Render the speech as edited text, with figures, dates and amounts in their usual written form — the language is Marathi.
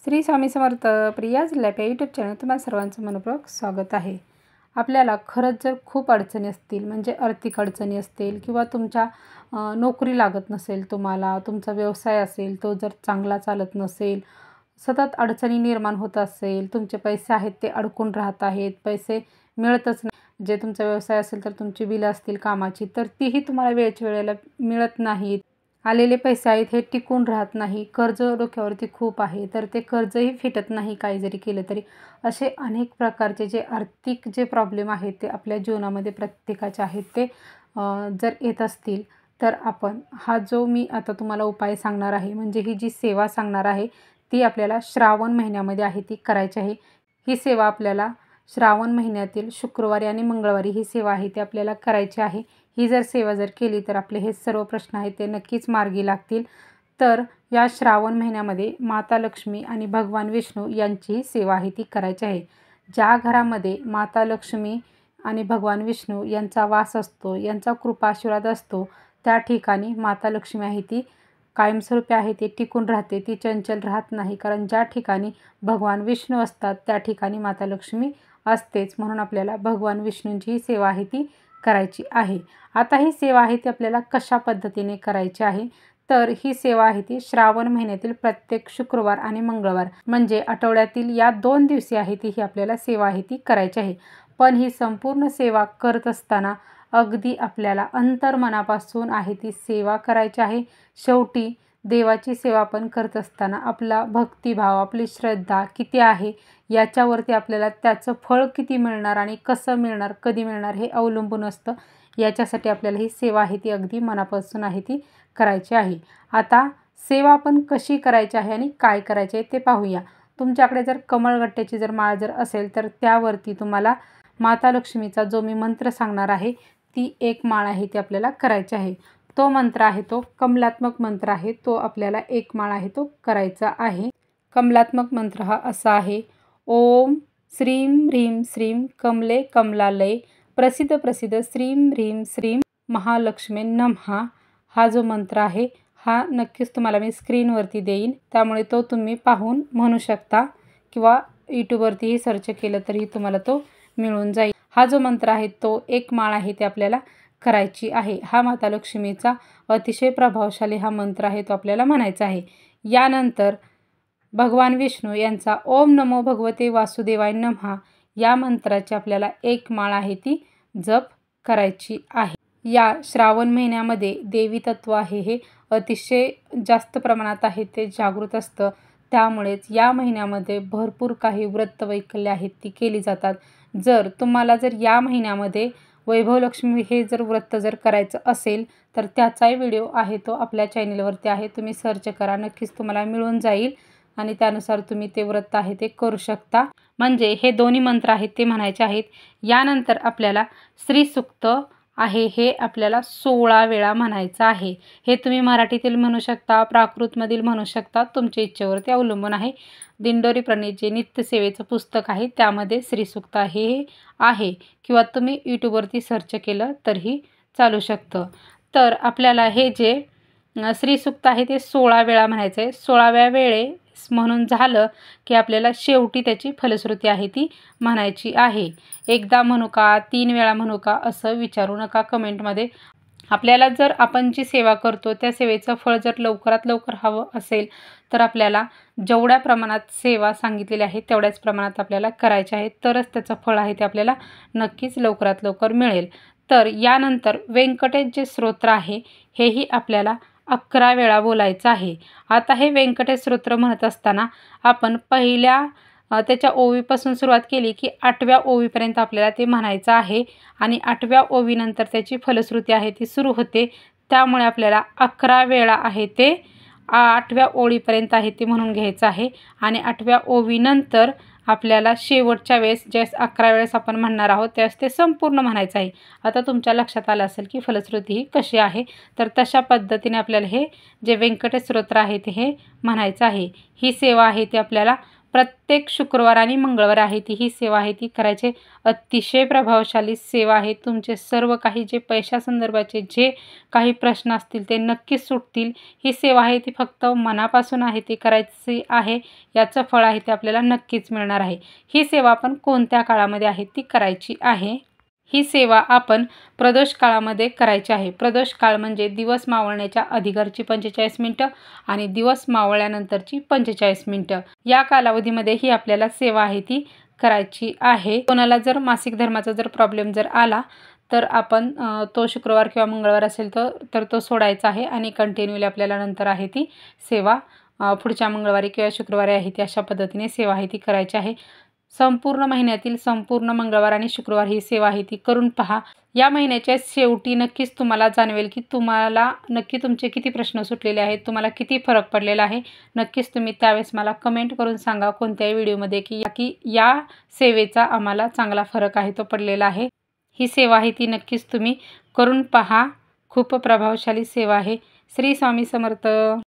श्री स्वामी समर्थ. प्रिया जिल्ह्याच्या यूट्यूब चॅनल तुम्हाला सर्वांचं मनपूर्वक स्वागत आहे. आपल्याला खरंच जर खूप अडचणी असतील, म्हणजे आर्थिक अडचणी असतील किंवा तुमच्या नोकरी लागत नसेल, तुम्हाला तुमचा व्यवसाय असेल तो जर चांगला चालत नसेल, सतत अडचणी निर्माण होत असेल, तुमचे पैसे आहेत ते अडकून राहत आहेत, पैसे मिळतच नाही, जे तुमचा व्यवसाय असेल तर तुमची बिलं असतील कामाची तर तीही तुम्हाला वेळच्या वेळेला मिळत नाहीत, आलेले पैसे आहेत हे टिकून राहत नाही, कर्ज डोक्यावरती खूप आहे तर ते कर्जही फिटत नाही काही जरी केलं तरी, असे अनेक प्रकारचे जे आर्थिक जे प्रॉब्लेम आहेत ते आपल्या जीवनामध्ये प्रत्येकाचे आहेत ते जर येत असतील तर आपण हा जो मी आता तुम्हाला उपाय सांगणार आहे, म्हणजे ही जी सेवा सांगणार आहे ती आपल्याला श्रावण महिन्यामध्ये आहे ती करायची आहे. ही सेवा आपल्याला श्रावण महिन्यातील शुक्रवारी आणि मंगळवारी ही सेवा आहे ती आपल्याला करायची आहे. ही जर सेवा जर केली तर आपले हे सर्व प्रश्न आहेत ते नक्कीच मार्गी लागतील. तर या श्रावण महिन्यामध्ये माता लक्ष्मी आणि भगवान विष्णू यांची सेवा आहे ती करायची आहे. ज्या घरामध्ये माता लक्ष्मी आणि भगवान विष्णू यांचा वास असतो, यांचा कृपा आशीर्वाद असतो, त्या ठिकाणी माता लक्ष्मी आहे ती कायमस्वरूपी आहे ती टिकून राहते, ती चंचल राहत नाही. कारण ज्या ठिकाणी भगवान विष्णू असतात त्या ठिकाणी माता लक्ष्मी असतेच. म्हणून आपल्याला भगवान विष्णूंची ही सेवा आहे ती करायची आहे. आता ही सेवा आहे ती आपल्याला कशा पद्धतीने करायची आहे, तर ही सेवा आहे ती श्रावण महिन्यातील प्रत्येक शुक्रवार आणि मंगळवार म्हणजे आठवड्यातील या 2 दिवशी आहे ती ही आपल्याला सेवा आहे ती करायची आहे. पण ही संपूर्ण सेवा करत असताना अगदी आपल्याला अंतर्मनापासून आहे ती सेवा करायची आहे. शेवटी देवाची सेवा पण करत असताना आपला भक्तिभाव, आपली श्रद्धा किती आहे याच्यावरती आपल्याला त्याचं फळ किती मिळणार आणि कसं मिळणार, कधी मिळणार हे अवलंबून असतं. याच्यासाठी आपल्याला ही सेवा आहे ती अगदी मनापासून आहे ती करायची आहे. आता सेवा आपण कशी करायची आहे आणि काय करायचे आहे ते पाहूया. तुमच्याकडे जर कमळगट्ट्याची जर माळ जर असेल तर त्यावरती तुम्हाला माता लक्ष्मीचा जो मी मंत्र सांगणार आहे ती एक माळ आहे ती आपल्याला करायची आहे. तो मंत्र आहे तो कमलात्मक मंत्र आहे, तो आपल्याला एक माळ आहे तो करायचा आहे. कमलात्मक मंत्र हा असा आहे: ओम श्रीं ह्रीं श्रीं कमले कमलालय प्रसिद्ध प्रसिद्ध श्रीं ह्रीं श्रीं महालक्ष्मी नमः. हा जो मंत्र आहे हा नक्कीच तुम्हाला मी स्क्रीनवरती देईन, त्यामुळे तो तुम्ही पाहून म्हणू शकता किंवा यूट्यूबवरतीही सर्च केलं तरी तुम्हाला तो मिळून जाईल. हा जो मंत्र आहे तो एक माळ आहे ते आपल्याला करायची आहे. हा माता लक्ष्मीचा अतिशय प्रभावशाली हा मंत्र आहे तो आपल्याला म्हणायचा आहे. यानंतर भगवान विष्णू यांचा ओम नमो भगवते वासुदेवाय नमः या मंत्राची आपल्याला एक माळ आहे ती जप करायची आहे. या श्रावण महिन्यामध्ये देवी तत्व आहे हे अतिशय जास्त प्रमाणात आहे ते जागृत असतं, त्यामुळेच या महिन्यामध्ये भरपूर काही व्रतवैकल्य आहेत ती केली जातात. जर तुम्हाला जर या महिन्यामध्ये वैभवलक्ष्मी हे जर व्रत जर करायचं असेल तर त्याचाही व्हिडिओ आहे तो आपल्या चॅनलवरती आहे, तुम्ही सर्च करा, नक्कीच तुम्हाला मिळून जाईल आणि त्यानुसार तुम्ही ते व्रत आहे ते करू शकता. म्हणजे हे दोन्ही मंत्र आहेत ते म्हणायचे आहेत. यानंतर आपल्याला श्रीसूक्त आहे हे आपल्याला 16 वेळा म्हणायचं आहे. हे तुम्ही मराठीतील म्हणू शकता, प्राकृतमधील म्हणू शकता, तुमच्या इच्छेवरती अवलंबून आहे. दिंडोरी प्रणीत जे नित्यसेवेचं पुस्तक आहे त्यामध्ये श्रीसूक्त हे आहे किंवा तुम्ही यूट्यूबवरती सर्च केलं तरीही चालू शकतं. तर आपल्याला हे जे श्रीसूक्त आहे ते 16 वेळा म्हणायचं आहे. 16व्या वेळेस म्हणून झालं की आपल्याला शेवटी त्याची फलश्रुती आहे ती म्हणायची आहे. एकदा म्हणू का, 3 वेळा म्हणू का असं विचारू नका कमेंटमध्ये. आपल्याला जर आपण जी सेवा करतो त्या सेवेचं फळ जर लवकरात लवकर हवं असेल तर आपल्याला जेवढ्या प्रमाणात सेवा सांगितलेली आहे तेवढ्याच प्रमाणात आपल्याला करायचे आहे, तरच त्याचं फळ आहे ते आपल्याला नक्कीच लवकरात लवकर मिळेल. तर यानंतर व्यंकटेश जे स्तोत्र आहे हेही आपल्याला 11 वेळा बोलायचं आहे. आता हे व्यंकटेश स्तोत्र म्हणत असताना आपण पहिल्या त्याच्या ओवीपासून सुरुवात केली की 8व्या ओवीपर्यंत आपल्याला ते म्हणायचं आहे आणि 8व्या ओवीनंतर त्याची फलश्रुती आहे ती सुरू होते. त्यामुळे आपल्याला 11 वेळा आहे ते 8व्या ओळीपर्यंत आहे ते म्हणून घ्यायचं आहे आणि 8व्या ओवीनंतर आपल्याला शेवटच्या वेळेस ज्यावेळेस 11 वेळेस आपण म्हणणार आहोत त्यावेळेस ते संपूर्ण म्हणायचं आहे. आता तुमच्या लक्षात आलं असेल की फलश्रुती ही कशी आहे, तर तशा पद्धतीने आपल्याला हे जे व्यंकटेश स्तोत्र आहे ते हे म्हणायचं आहे. ही सेवा आहे ती आपल्याला प्रत्येक शुक्रवार आणि मंगळवार आहे ती ही सेवा आहे ती करायची अतिशय प्रभावशाली सेवा आहे. तुमचे सर्व काही जे पैशासंदर्भाचे जे काही प्रश्न असतील ते नक्कीच सुटतील. ही सेवा आहे ती फक्त मनापासून आहे ती करायची आहे. याचं फळ आहे ते आपल्याला नक्कीच मिळणार आहे. ही सेवा आपण कोणत्या काळामध्ये आहे ती करायची आहे. ही सेवा आपण प्रदोष काळामध्ये करायची आहे. प्रदोष काळ म्हणजे दिवस मावळण्याच्या अगोदरची 45 मिनिटं आणि दिवस मावळल्यानंतरची 45 मिनिटं. या कालावधीमध्ये ही आपल्याला सेवा आहे ती करायची आहे. कोणाला जर मासिक धर्माचा जर प्रॉब्लेम जर आला तर आपण तो शुक्रवार किंवा मंगळवार असेल तर तो सोडायचा आहे आणि कंटिन्यूली आपल्याला नंतर आहे ती सेवा पुढच्या मंगळवारी किंवा शुक्रवारी आहे ती अशा पद्धतीने सेवा आहे ती करायची आहे. संपूर्ण महिन्यातील संपूर्ण मंगळवार आणि शुक्रवार ही सेवा आहे ती करून पहा. या महिन्याच्या शेवटी नक्कीच तुम्हाला जाणवेल की तुम्हाला नक्की तुमचे किती प्रश्न सुटलेले आहेत, तुम्हाला किती फरक पडलेला आहे. नक्कीच तुम्ही त्यावेळेस मला कमेंट करून सांगा कोणत्याही व्हिडिओमध्ये की या सेवेचा आम्हाला चांगला फरक आहे तो पडलेला आहे. ही सेवा आहे ती नक्कीच तुम्ही करून पहा. खूप प्रभावशाली सेवा आहे. श्री स्वामी समर्थ.